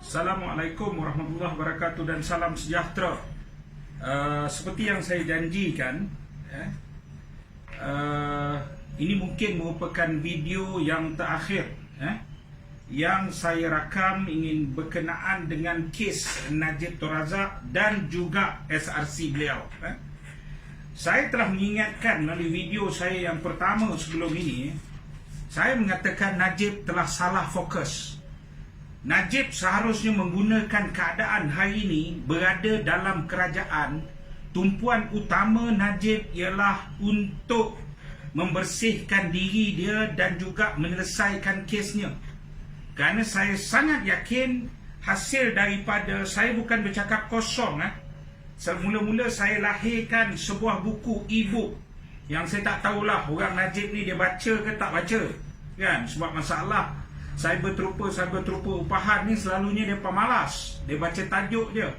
Assalamualaikum warahmatullahi wabarakatuh dan salam sejahtera. Seperti yang saya janjikan, ini mungkin merupakan video yang terakhir yang saya rakam ingin berkenaan dengan kes Najib Tun Razak dan juga SRC beliau. Saya telah mengingatkan melalui video saya yang pertama sebelum ini, saya mengatakan Najib telah salah fokus. Najib seharusnya menggunakan keadaan hari ini berada dalam kerajaan. Tumpuan utama Najib ialah untuk membersihkan diri dia dan juga menyelesaikan kesnya. Kerana saya sangat yakin hasil daripada, saya bukan bercakap kosong. Semula-mula saya lahirkan sebuah buku e-book yang saya tak tahulah orang Najib ni dia baca ke tak baca, kan? Sebab masalah cyber trooper upahan ni selalunya dia pemalas, dia baca tajuk je.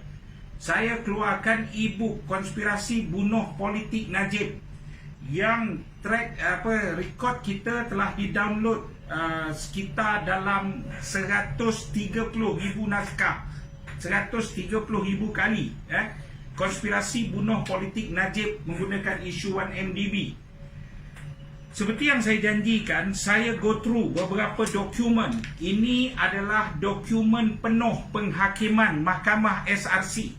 Saya keluarkan e-book Konspirasi Bunuh Politik Najib yang rekod kita telah di-download sekitar dalam 130,000 naskah, 130,000 kali. Konspirasi Bunuh Politik Najib menggunakan isu 1MDB. Seperti yang saya janjikan, saya go through beberapa dokumen. Ini adalah dokumen penuh penghakiman Mahkamah SRC.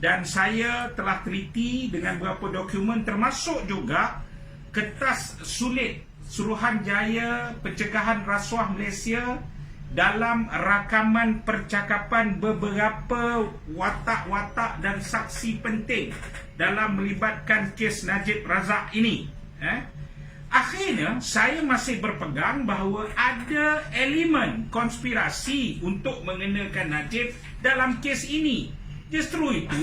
Dan saya telah teliti dengan beberapa dokumen, termasuk juga kertas sulit Suruhanjaya Pencegahan Rasuah Malaysia dalam rakaman percakapan beberapa watak-watak dan saksi penting dalam melibatkan kes Najib Razak ini. Akhirnya, saya masih berpegang bahawa ada elemen konspirasi untuk mengenakan Najib dalam kes ini. Justru itu,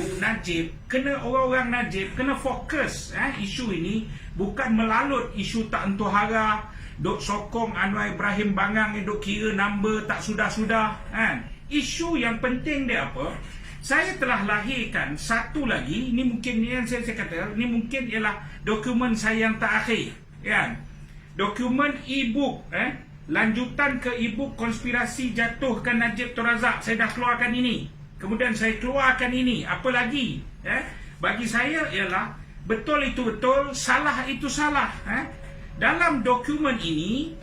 orang-orang Najib kena fokus isu ini, bukan melalut isu tak entuh hara, duk sokong Anwar Ibrahim Bangang ni duk kira number tak sudah-sudah. Isu yang penting dia apa? Saya telah lahirkan satu lagi, ini mungkin yang saya kata, ini mungkin ialah dokumen saya yang terakhir. Dokumen e-book lanjutan ke e-book Konspirasi Jatuhkan Najib Tun Razak. Saya dah keluarkan ini, kemudian saya keluarkan ini. Apa lagi? Bagi saya ialah betul itu betul, salah itu salah. Dalam dokumen ini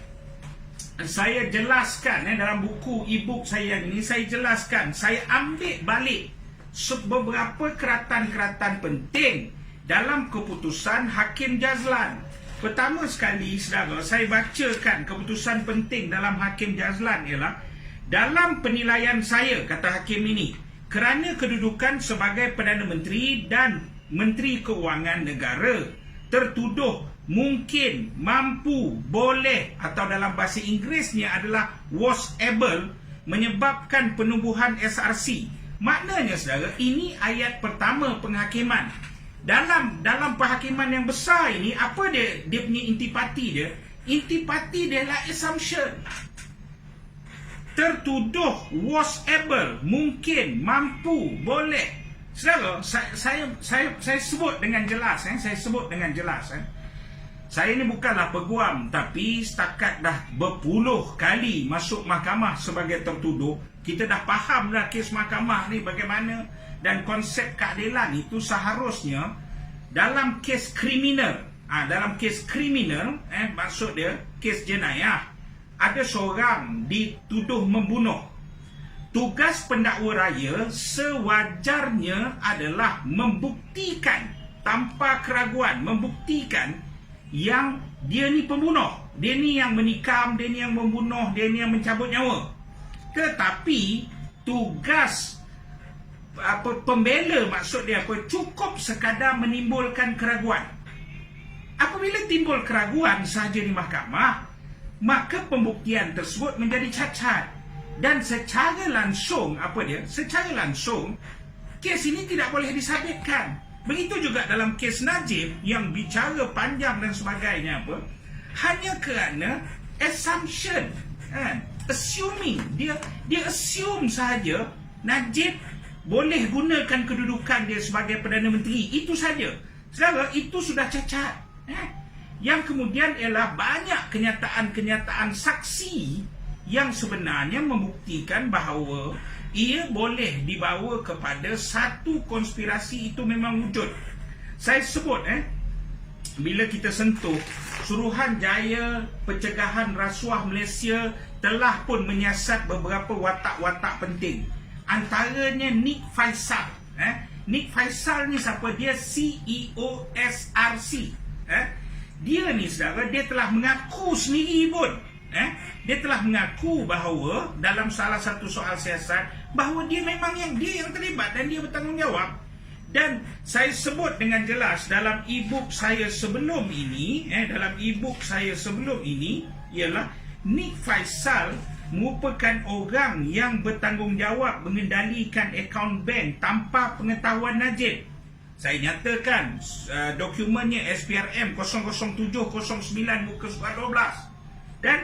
saya jelaskan, dalam buku e-book saya ini saya jelaskan, saya ambil balik beberapa keratan-keratan penting dalam keputusan Hakim Jazlan. Pertama sekali, saudara, saya bacakan keputusan penting dalam Hakim Jazlan ialah, dalam penilaian saya, kata Hakim ini, kerana kedudukan sebagai Perdana Menteri dan Menteri Keuangan Negara, tertuduh mungkin, mampu, boleh, atau dalam bahasa Inggerisnya adalah was able, menyebabkan penubuhan SRC. Maknanya, saudara, ini ayat pertama penghakiman. Dalam penghakiman yang besar ini, apa dia punya intipati dia? Intipati dia adalah assumption. Tertuduh, was able, mungkin, mampu, boleh. Saudara, saya sebut dengan jelas. Saya sebut dengan jelas. Saya ini bukanlah peguam, tapi setakat dah berpuluh kali masuk mahkamah sebagai tertuduh, kita dah faham dah kes mahkamah ni bagaimana. Dan konsep keadilan itu seharusnya dalam kes kriminal. Dalam kes kriminal, maksud dia kes jenayah, ada seorang dituduh membunuh. Tugas pendakwa raya sewajarnya adalah membuktikan tanpa keraguan, membuktikan yang dia ni pembunuh, dia ni yang menikam, dia ni yang membunuh, dia ni yang mencabut nyawa. Tetapi tugas pembela, maksud dia apa? Cukup sekadar menimbulkan keraguan. Apabila timbul keraguan sahaja di mahkamah, maka pembuktian tersebut menjadi cacat. Dan secara langsung, secara langsung, kes ini tidak boleh disabitkan. Begitu juga dalam kes Najib yang bicara panjang dan sebagainya hanya kerana assumption, assuming, dia assume sahaja Najib boleh gunakan kedudukan dia sebagai Perdana Menteri. Itu saja. Saudara, itu sudah cacat. Yang kemudian ialah banyak kenyataan-kenyataan saksi yang sebenarnya membuktikan bahawa ia boleh dibawa kepada satu konspirasi itu memang wujud. Saya sebut bila kita sentuh Suruhanjaya Pencegahan Rasuah Malaysia telah pun menyiasat beberapa watak-watak penting. Antaranya Nick Faisal. Nick Faisal ni siapa? Dia CEO SRC. Dia ni saudara, dia telah mengaku sendiri pun. Dia telah mengaku bahawa dalam salah satu soal siasat bahawa dia memang yang terlibat dan dia bertanggungjawab. Dan saya sebut dengan jelas dalam e-book saya sebelum ini, ialah Nick Faisal merupakan orang yang bertanggungjawab mengendalikan akaun bank tanpa pengetahuan Najib. Saya nyatakan dokumennya SPRM 00709 muka surat 12. Dan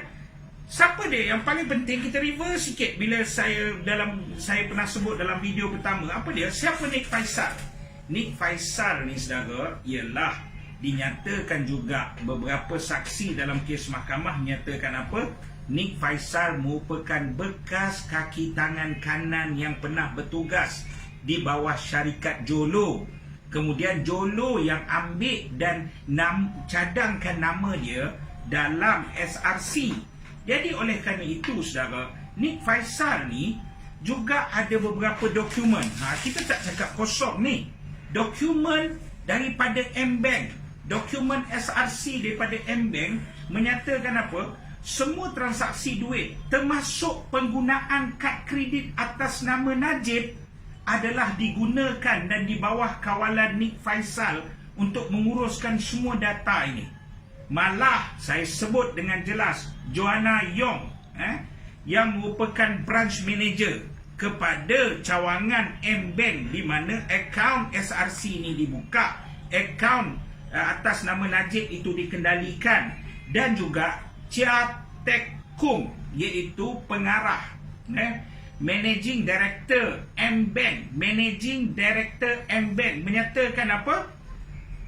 siapa dia? Yang paling penting kita reverse sikit bila saya pernah sebut dalam video pertama. Apa dia? Siapa Nick Faisal? Nick Faisal ni saudara ialah dinyatakan juga beberapa saksi dalam kes mahkamah menyatakan apa? Nick Faisal merupakan bekas kaki tangan kanan yang pernah bertugas di bawah syarikat Jolo. Kemudian Jolo yang ambil dan cadangkan nama dia dalam SRC. Jadi oleh kerana itu saudara, Nick Faisal ni juga ada beberapa dokumen. Kita tak cakap kosong ni. Dokumen daripada M-Bank, dokumen SRC daripada M-Bank menyatakan apa? Semua transaksi duit termasuk penggunaan kad kredit atas nama Najib adalah digunakan dan di bawah kawalan Nick Faisal untuk menguruskan semua data ini. Malah saya sebut dengan jelas Joanna Yong yang merupakan branch manager kepada cawangan M-Bank di mana akaun SRC ini dibuka, akaun atas nama Najib itu dikendalikan, dan juga Chia Tek Kung iaitu pengarah Managing Director M-Bank menyatakan apa?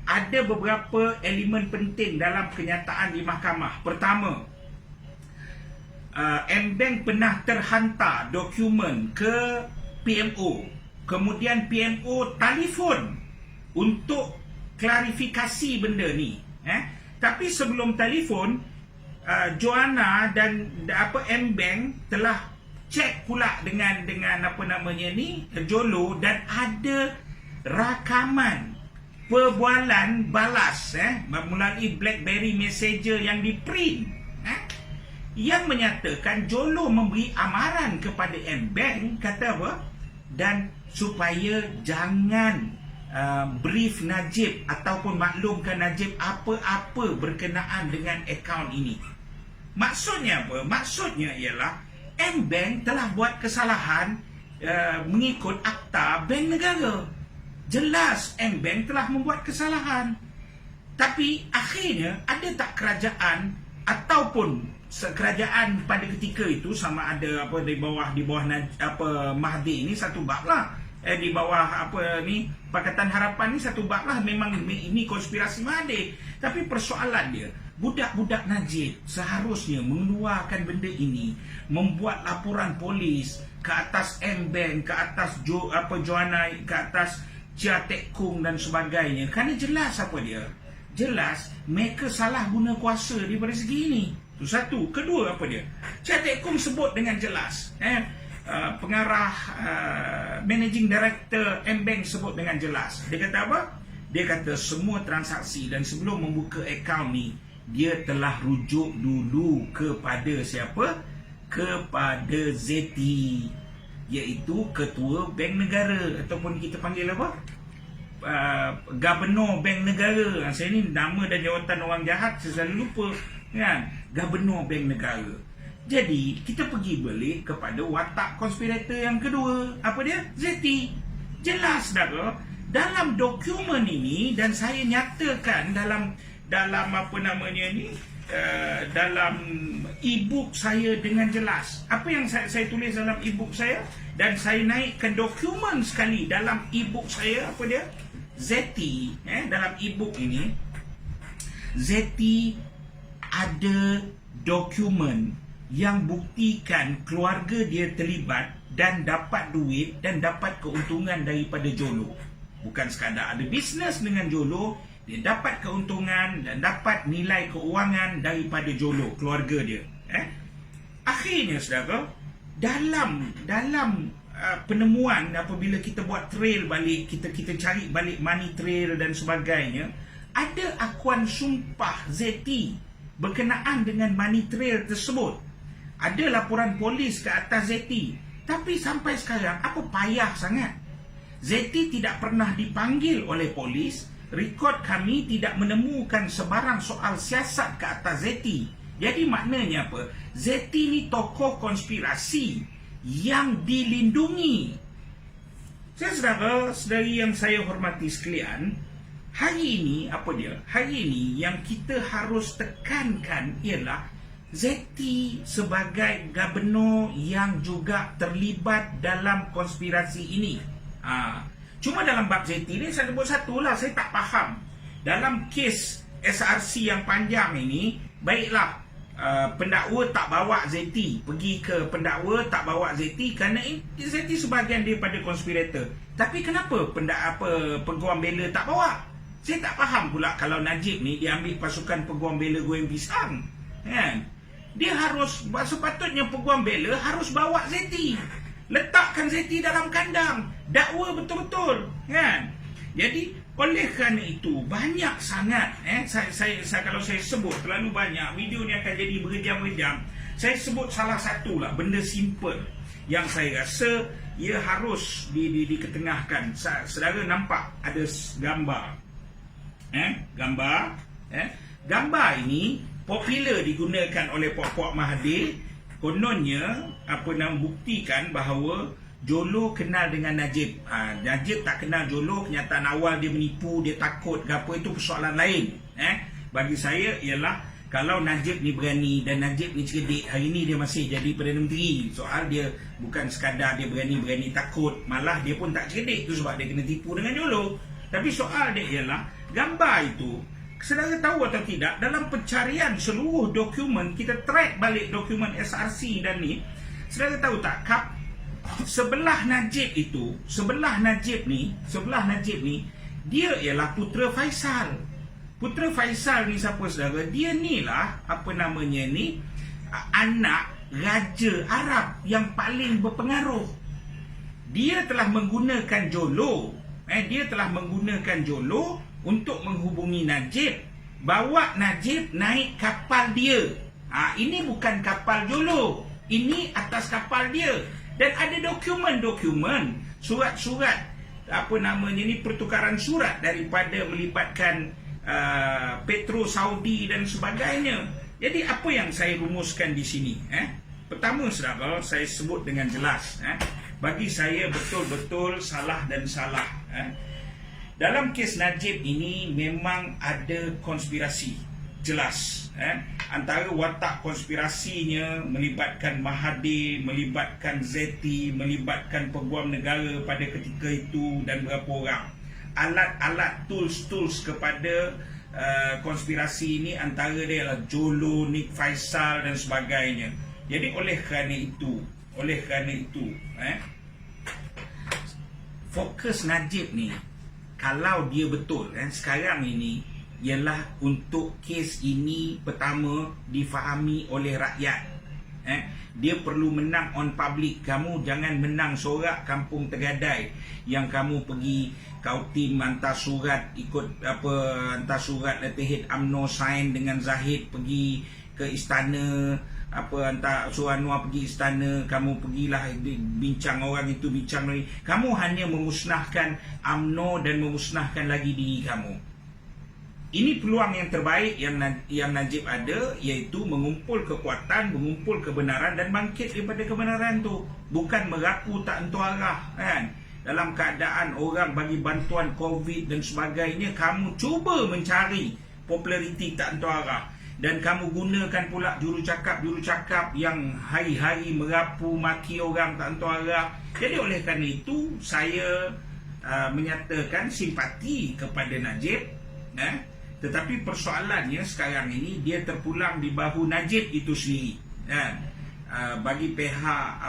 Ada beberapa elemen penting dalam kenyataan di mahkamah. Pertama, M-Bank pernah terhantar dokumen ke PMO. Kemudian PMO telefon untuk klarifikasi benda ni. Tapi sebelum telefon, Joanna dan M-Bank telah cek pula dengan Jolo, dan ada rakaman perbualan balas melalui BlackBerry Messenger yang di-print yang menyatakan Jolo memberi amaran kepada M-Bank, kata apa? Dan supaya jangan brief Najib ataupun maklumkan Najib apa-apa berkenaan dengan akaun ini. Maksudnya apa? Maksudnya ialah M-Bank telah buat kesalahan mengikut Akta Bank Negara. Jelas M-Bank telah membuat kesalahan. Tapi akhirnya ada tak kerajaan ataupun kerajaan pada ketika itu, sama ada di bawah Mahdi ini satu bab lah, di bawah Pakatan Harapan ni satu bab lah, memang ini konspirasi Mahdi. Tapi persoalan dia, budak-budak Najib seharusnya mengeluarkan benda ini, membuat laporan polis ke atas M-Bank, ke atas Joanna, ke atas Chia Tek Kung dan sebagainya. Kerana jelas apa dia? Jelas mereka salah guna kuasa daripada segi ini. Itu satu. Kedua apa dia? Chia Tek Kung sebut dengan jelas. Pengarah Managing Director M-Bank sebut dengan jelas. Dia kata apa? Dia kata semua transaksi dan sebelum membuka akaun ni, dia telah rujuk dulu kepada siapa? Kepada Zeti, iaitu Ketua Bank Negara, ataupun kita panggil apa? Gubernur Bank Negara. Saya ni nama dan jawatan orang jahat saya selalu lupa, kan? Gubernur Bank Negara. Jadi kita pergi balik kepada watak konspirator yang kedua. Apa dia? Zeti. Jelas saudara, dalam dokumen ini, dan saya nyatakan dalam dalam e-book saya dengan jelas. Apa yang saya tulis dalam e-book saya, dan saya naikkan dokumen sekali dalam e-book saya. Apa dia? Zeti, dalam e-book ini Zeti ada dokumen yang buktikan keluarga dia terlibat dan dapat duit dan dapat keuntungan daripada Jolo. Bukan sekadar ada bisnes dengan Jolo, dia dapat keuntungan dan dapat nilai keuangan daripada Jolo, keluarga dia. Akhirnya saudara, dalam penemuan apabila kita buat trail balik, kita cari balik money trail dan sebagainya, ada akuan sumpah ZT berkenaan dengan money trail tersebut. Ada laporan polis ke atas ZT. Tapi sampai sekarang, apa payah sangat? ZT tidak pernah dipanggil oleh polis. Rekod kami tidak menemukan sebarang soal siasat ke atas ZT. Jadi maknanya apa? ZT ni tokoh konspirasi yang dilindungi. Saudara-saudari yang saya hormati sekalian, hari ini apa dia? Hari ini yang kita harus tekankan ialah ZT sebagai gubernur yang juga terlibat dalam konspirasi ini. Cuma dalam bab ZT ni saya sebut satulah, saya tak faham. Dalam kes SRC yang panjang ini, baiklah pendakwa tak bawa ZT, pergi ke pendakwa tak bawa ZT kerana ZT sebahagian daripada konspirator. Tapi kenapa peguam bela tak bawa? Saya tak faham pula kalau Najib ni dia ambil pasukan peguam bela goreng pisang, kan? Dia harus, sepatutnya peguam bela harus bawa ZT, letakkan ZT dalam kandang, dakwa betul-betul, kan? Jadi oleh kerana itu banyak sangat saya kalau saya sebut terlalu banyak, video ni akan jadi berjam-jam. Saya sebut salah satu lah, benda simple yang saya rasa ia harus diketengahkan. Saudara nampak ada gambar, gambar ini popular digunakan oleh puak-puak Mahathir. Kononnya buktikan bahawa Jolo kenal dengan Najib. Najib tak kenal Jolo, kenyataan awal dia menipu, dia takut ke apa, itu persoalan lain. Bagi saya ialah kalau Najib ni berani dan Najib ni cerdik, hari ni dia masih jadi Perdana Menteri. Soal dia bukan sekadar dia berani takut, malah dia pun tak cerdik, tu sebab dia kena tipu dengan Jolo. Tapi soal dia ialah gambar itu, saudara tahu atau tidak, dalam pencarian seluruh dokumen, kita track balik dokumen SRC dan ni, saudara tahu tak, sebelah Najib ni dia ialah Putera Faisal. Putera Faisal ni siapa saudara? Dia ni lah anak Raja Arab yang paling berpengaruh. Dia telah menggunakan Jolo untuk menghubungi Najib, bawa Najib naik kapal dia. Ini bukan kapal Jolo, ini atas kapal dia. Dan ada dokumen-dokumen, surat-surat, pertukaran surat daripada melibatkan Petro Saudi dan sebagainya. Jadi apa yang saya rumuskan di sini? Pertama saudara, saya sebut dengan jelas. Bagi saya betul-betul salah dan salah. Dalam kes Najib ini memang ada konspirasi, jelas. Antara watak konspirasinya melibatkan Mahathir, melibatkan ZT, melibatkan peguam negara pada ketika itu dan berapa orang. Alat-alat, tools kepada konspirasi ini antara dia adalah Jolo, Nik Faisal dan sebagainya. Jadi oleh kerana itu fokus Najib ni, kalau dia betul sekarang ini, ialah untuk kes ini pertama difahami oleh rakyat. Dia perlu menang on public. Kamu jangan menang sorak kampung Tegadai yang kamu pergi, kau tim hantar surat, hantar surat letterhead UMNO sign dengan Zahid, pergi ke istana, hantar Suruh Anwar pergi istana, kamu pergilah bincang orang itu, bincang lagi. Kamu hanya memusnahkan UMNO dan memusnahkan lagi diri kamu. Ini peluang yang terbaik yang Najib ada, iaitu mengumpul kekuatan, mengumpul kebenaran dan bangkit daripada kebenaran tu. Bukan meraku tak entu arah, kan? Dalam keadaan orang bagi bantuan COVID dan sebagainya, kamu cuba mencari populariti tak entu arah. Dan kamu gunakan pula jurucakap yang hari-hari merapu, maki orang tak entu arah. Jadi oleh kerana itu, saya menyatakan simpati kepada Najib. Tetapi persoalannya sekarang ini dia terpulang di bahu Najib itu sendiri. bagi pihak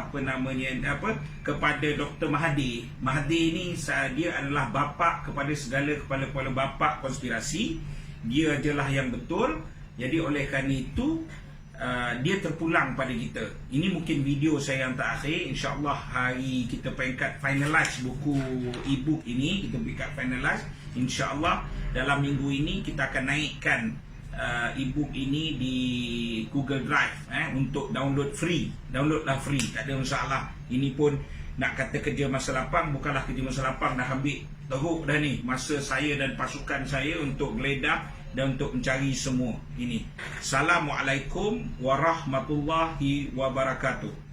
kepada Dr. Mahathir. Mahathir ni dia adalah bapa kepada segala kepala-kepala bapa konspirasi. Dia adalah yang betul. Jadi oleh kerana itu dia terpulang pada kita. Ini mungkin video saya yang terakhir. InsyaAllah hari kita peringkat finalize buku e-book ini. Kita peringkat finalize. InsyaAllah dalam minggu ini kita akan naikkan e-book ini di Google Drive untuk download free. Downloadlah free, tak ada masalah. Ini pun nak kata kerja masa lapang, bukanlah kerja masa lapang. Dah ambil teruk dah ni masa saya dan pasukan saya untuk geledah dan untuk mencari semua ini. Assalamualaikum warahmatullahi wabarakatuh.